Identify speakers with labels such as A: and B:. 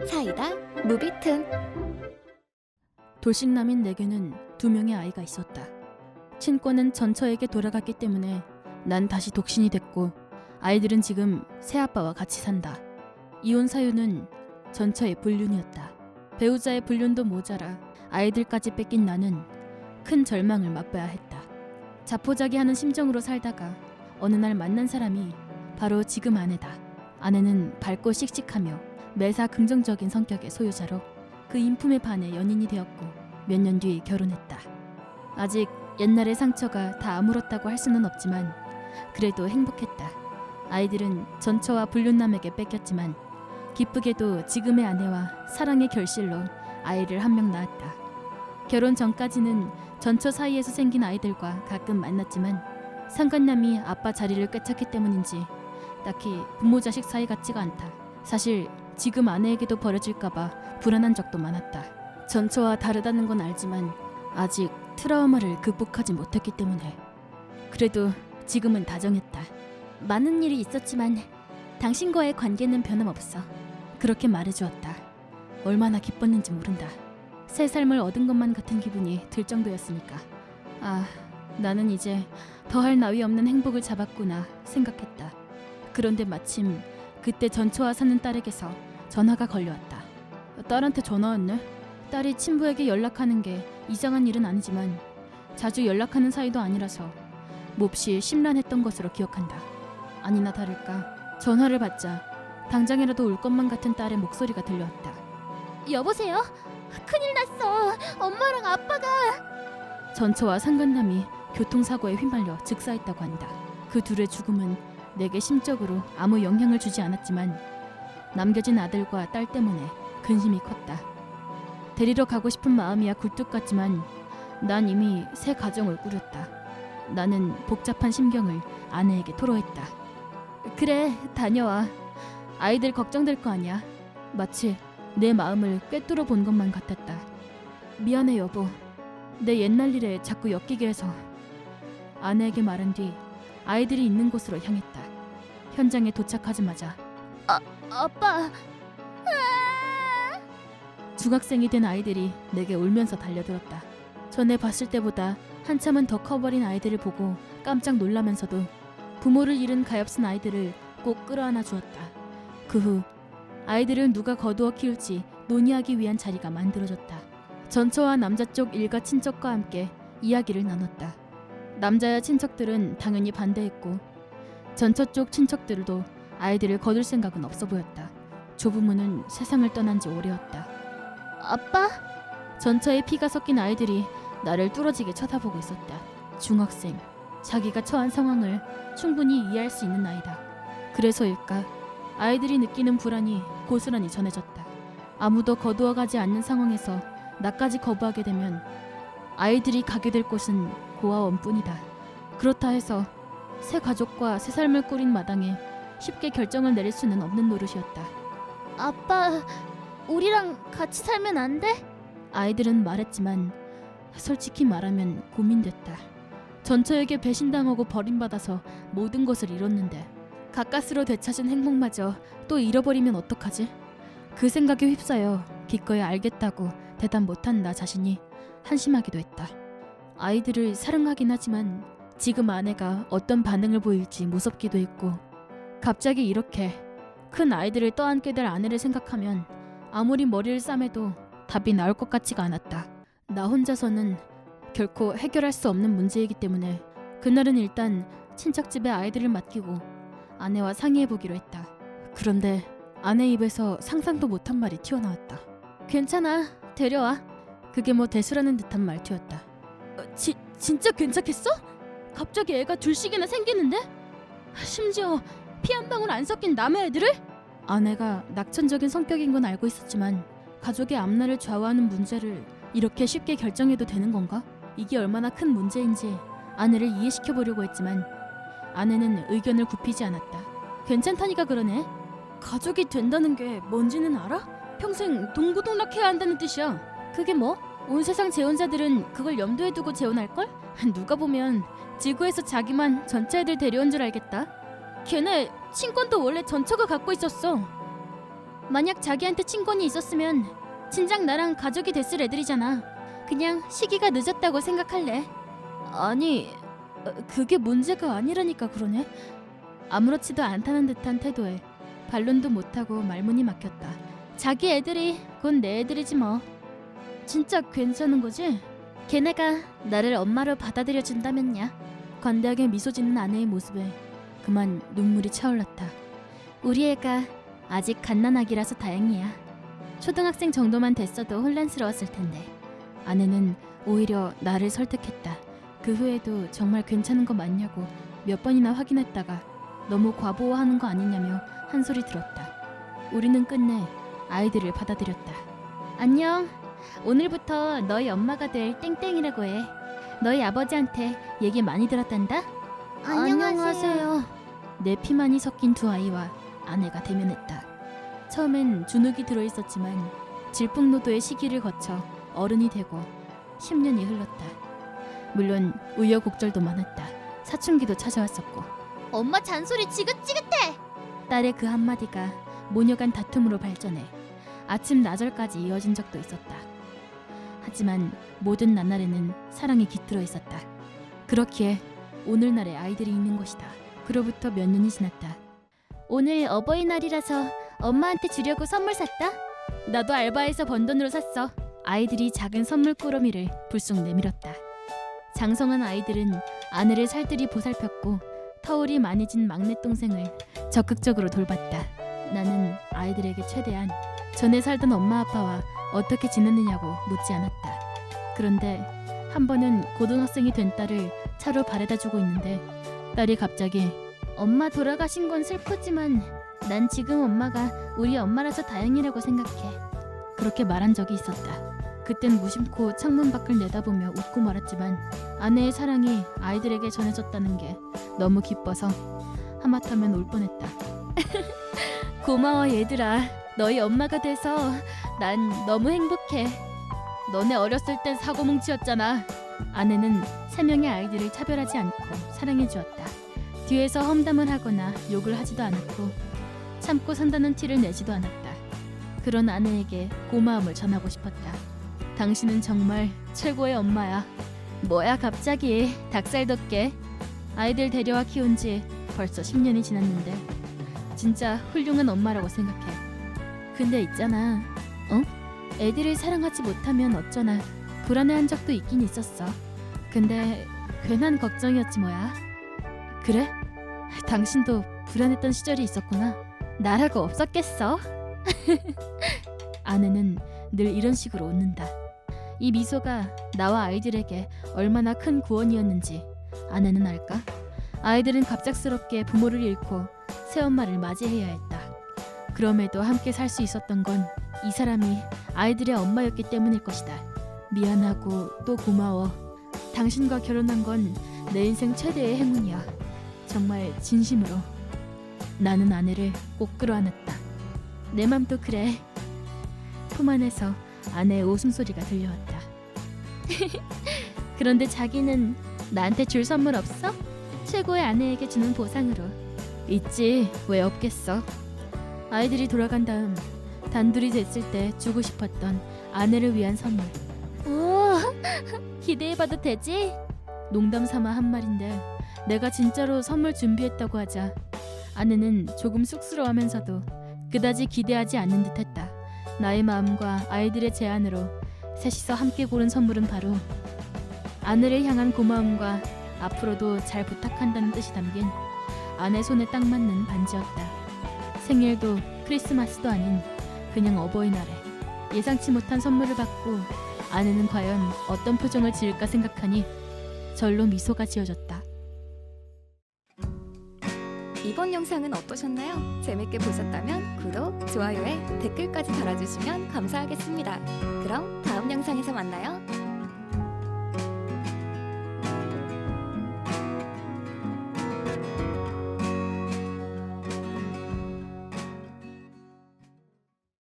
A: 사이다 무비튼.
B: 돌싱남인 내게는 2명의 아이가 있었다. 친권은 전처에게 돌아갔기 때문에 난 다시 독신이 됐고 아이들은 지금 새아빠와 같이 산다. 이혼 사유는 전처의 불륜이었다. 배우자의 불륜도 모자라 아이들까지 뺏긴 나는 큰 절망을 맛봐야 했다. 자포자기하는 심정으로 살다가 어느 날 만난 사람이 바로 지금 아내다. 아내는 밝고 씩씩하며 매사 긍정적인 성격의 소유자로 그 인품에 반해 연인이 되었고 몇 년 뒤 결혼했다. 아직 옛날의 상처가 다 아물었다고 할 수는 없지만 그래도 행복했다. 아이들은 전처와 불륜남에게 뺏겼지만 기쁘게도 지금의 아내와 사랑의 결실로 아이를 1명 낳았다. 결혼 전까지는 전처 사이에서 생긴 아이들과 가끔 만났지만 상간남이 아빠 자리를 꿰찼기 때문인지 딱히 부모 자식 사이 같지가 않다. 사실 지금 아내에게도 버려질까봐 불안한 적도 많았다. 전처와 다르다는 건 알지만 아직 트라우마를 극복하지 못했기 때문에. 그래도 지금은 다정했다. 많은 일이 있었지만 당신과의 관계는 변함없어. 그렇게 말해주었다. 얼마나 기뻤는지 모른다. 새 삶을 얻은 것만 같은 기분이 들 정도였으니까. 아, 나는 이제 더할 나위 없는 행복을 잡았구나 생각했다. 그런데 마침 그때 전처와 사는 딸에게서 전화가 걸려왔다. 딸한테 전화 왔네. 딸이 친부에게 연락하는 게 이상한 일은 아니지만 자주 연락하는 사이도 아니라서 몹시 심란했던 것으로 기억한다. 아니나 다를까 전화를 받자 당장이라도 울 것만 같은 딸의 목소리가 들려왔다.
A: 여보세요? 큰일 났어. 엄마랑 아빠가.
B: 전처와 상간남이 교통사고에 휘말려 즉사했다고 한다. 그 둘의 죽음은 내게 심적으로 아무 영향을 주지 않았지만 남겨진 아들과 딸 때문에 근심이 컸다. 데리러 가고 싶은 마음이야 굴뚝 같지만 난 이미 새 가정을 꾸렸다. 나는 복잡한 심경을 아내에게 토로했다. 그래, 다녀와. 아이들 걱정될 거 아니야. 마치 내 마음을 꿰뚫어 본 것만 같았다. 미안해 여보. 내 옛날 일에 자꾸 엮이게 해서. 아내에게 말한 뒤 아이들이 있는 곳으로 향했다. 현장에 도착하자마자
A: 아빠.
B: 중학생이 된 아이들이 내게 울면서 달려들었다. 전에 봤을 때보다 한참은 더 커버린 아이들을 보고 깜짝 놀라면서도 부모를 잃은 가엾은 아이들을 꼭 끌어안아 주었다. 그 후 아이들을 누가 거두어 키울지 논의하기 위한 자리가 만들어졌다. 전처와 남자 쪽 일가 친척과 함께 이야기를 나눴다. 남자야 친척들은 당연히 반대했고 전처 쪽 친척들도 아이들을 거둘 생각은 없어 보였다. 조부모는 세상을 떠난 지 오래였다.
A: 아빠?
B: 전처에 피가 섞인 아이들이 나를 뚫어지게 쳐다보고 있었다. 중학생, 자기가 처한 상황을 충분히 이해할 수 있는 나이다. 그래서일까 아이들이 느끼는 불안이 고스란히 전해졌다. 아무도 거두어가지 않는 상황에서 나까지 거부하게 되면 아이들이 가게 될 곳은 고아원뿐이다. 그렇다 해서 새 가족과 새 삶을 꾸린 마당에 쉽게 결정을 내릴 수는 없는 노릇이었다.
A: 아빠, 우리랑 같이 살면 안 돼?
B: 아이들은 말했지만 솔직히 말하면 고민됐다. 전처에게 배신당하고 버림받아서 모든 것을 잃었는데 가까스로 되찾은 행복마저 또 잃어버리면 어떡하지? 그 생각에 휩싸여 기꺼이 알겠다고 대답 못한 나 자신이 한심하기도 했다. 아이들을 사랑하긴 하지만 지금 아내가 어떤 반응을 보일지 무섭기도 했고 갑자기 이렇게 큰 아이들을 떠안게 될 아내를 생각하면 아무리 머리를 싸매도 답이 나올 것 같지가 않았다. 나 혼자서는 결코 해결할 수 없는 문제이기 때문에 그날은 일단 친척집에 아이들을 맡기고 아내와 상의해보기로 했다. 그런데 아내 입에서 상상도 못한 말이 튀어나왔다. 괜찮아, 데려와. 그게 뭐 대수라는 듯한 말투였다. 진짜 괜찮겠어? 갑자기 애가 둘씩이나 생기는데? 심지어 피 한 방울 안 섞인 남의 애들을? 아내가 낙천적인 성격인 건 알고 있었지만 가족의 앞날을 좌우하는 문제를 이렇게 쉽게 결정해도 되는 건가? 이게 얼마나 큰 문제인지 아내를 이해시켜보려고 했지만 아내는 의견을 굽히지 않았다. 괜찮다니까 그러네. 가족이 된다는 게 뭔지는 알아? 평생 동고동락해야 한다는 뜻이야. 그게 뭐? 온 세상 재혼자들은 그걸 염두에 두고 재혼할걸? 누가 보면 지구에서 자기만 전체 애들 데려온 줄 알겠다. 걔네 친권도 원래 전처가 갖고 있었어. 만약 자기한테 친권이 있었으면 진작 나랑 가족이 됐을 애들이잖아. 그냥 시기가 늦었다고 생각할래. 아니, 그게 문제가 아니라니까 그러네. 아무렇지도 않다는 듯한 태도에 반론도 못하고 말문이 막혔다. 자기 애들이 곧 내 애들이지 뭐. 진짜 괜찮은 거지? 걔네가 나를 엄마로 받아들여준다면야. 관대하게 미소 짓는 아내의 모습에 그만 눈물이 차올랐다. 우리 애가 아직 갓난아기라서 다행이야. 초등학생 정도만 됐어도 혼란스러웠을 텐데 아내는 오히려 나를 설득했다. 그 후에도 정말 괜찮은 거 맞냐고 몇 번이나 확인했다가 너무 과보호하는 거 아니냐며 한 소리 들었다. 우리는 끝내 아이들을 받아들였다. 안녕. 오늘부터 너희 엄마가 될 땡땡이라고 해. 너희 아버지한테 얘기 많이 들었단다.
A: 안녕하세요.
B: 내 피만이 섞인 두 아이와 아내가 대면했다. 처음엔 주눅이 들어있었지만 질풍노도의 시기를 거쳐 어른이 되고 10년이 흘렀다. 물론 우여곡절도 많았다. 사춘기도 찾아왔었고
A: 엄마 잔소리 지긋지긋해.
B: 딸의 그 한마디가 모녀간 다툼으로 발전해 아침 나절까지 이어진 적도 있었다. 하지만 모든 나날에는 사랑이 깃들어 있었다. 그렇기에 오늘날의 아이들이 있는 것이다. 그로부터 몇 년이 지났다.
A: 오늘 어버이날이라서 엄마한테 주려고 선물 샀다.
B: 나도 알바해서 번 돈으로 샀어. 아이들이 작은 선물 꾸러미를 불쑥 내밀었다. 장성한 아이들은 아내를 살뜰히 보살폈고 터울이 많이 진 막내 동생을 적극적으로 돌봤다. 나는 아이들에게 최대한 전에 살던 엄마 아빠와 어떻게 지냈느냐고 묻지 않았다. 그런데 한 번은 고등학생이 된 딸을 차로 바래다주고 있는데 딸이 갑자기
A: 엄마 돌아가신 건 슬프지만 난 지금 엄마가 우리 엄마라서 다행이라고 생각해.
B: 그렇게 말한 적이 있었다. 그땐 무심코 창문 밖을 내다보며 웃고 말았지만 아내의 사랑이 아이들에게 전해졌다는 게 너무 기뻐서 하마터면 울 뻔했다. 고마워 얘들아. 너희 엄마가 돼서 난 너무 행복해. 너네 어렸을 땐 사고뭉치였잖아. 아내는 3명의 아이들을 차별하지 않고 사랑해 주었다. 뒤에서 험담을 하거나 욕을 하지도 않았고 참고 산다는 티를 내지도 않았다. 그런 아내에게 고마움을 전하고 싶었다. 당신은 정말 최고의 엄마야. 뭐야 갑자기 닭살 돋게. 아이들 데려와 키운 지 벌써 10년이 지났는데 진짜 훌륭한 엄마라고 생각해. 근데 있잖아. 애들을 사랑하지 못하면 어쩌나 불안해한 적도 있긴 있었어. 근데 괜한 걱정이었지 뭐야. 그래? 당신도 불안했던 시절이 있었구나. 나라고 없었겠어? 아내는 늘 이런 식으로 웃는다. 이 미소가 나와 아이들에게 얼마나 큰 구원이었는지 아내는 알까? 아이들은 갑작스럽게 부모를 잃고 새엄마를 맞이해야 했다. 그럼에도 함께 살 수 있었던 건 이 사람이 아이들의 엄마였기 때문일 것이다. 미안하고 또 고마워. 당신과 결혼한 건 내 인생 최대의 행운이야. 정말 진심으로. 나는 아내를 꼭 끌어안았다. 내 맘도 그래. 품 안에서 아내의 웃음소리가 들려왔다. 그런데 자기는 나한테 줄 선물 없어? 최고의 아내에게 주는 보상으로. 있지, 왜 없겠어. 아이들이 돌아간 다음 단둘이 됐을 때 주고 싶었던 아내를 위한 선물.
A: 오, 기대해봐도 되지?
B: 농담 삼아 한 말인데 내가 진짜로 선물 준비했다고 하자 아내는 조금 쑥스러워하면서도 그다지 기대하지 않는 듯했다. 나의 마음과 아이들의 제안으로 셋이서 함께 고른 선물은 바로 아내를 향한 고마움과 앞으로도 잘 부탁한다는 뜻이 담긴 아내 손에 딱 맞는 반지였다. 생일도 크리스마스도 아닌 그냥 어버이날에 예상치 못한 선물을 받고 아내는 과연 어떤 표정을 지을까 생각하니 절로 미소가 지어졌다.
C: 이번 영상은 어떠셨나요? 재밌게 보셨다면 구독, 좋아요에 댓글까지 달아주시면 감사하겠습니다. 그럼 다음 영상에서 만나요.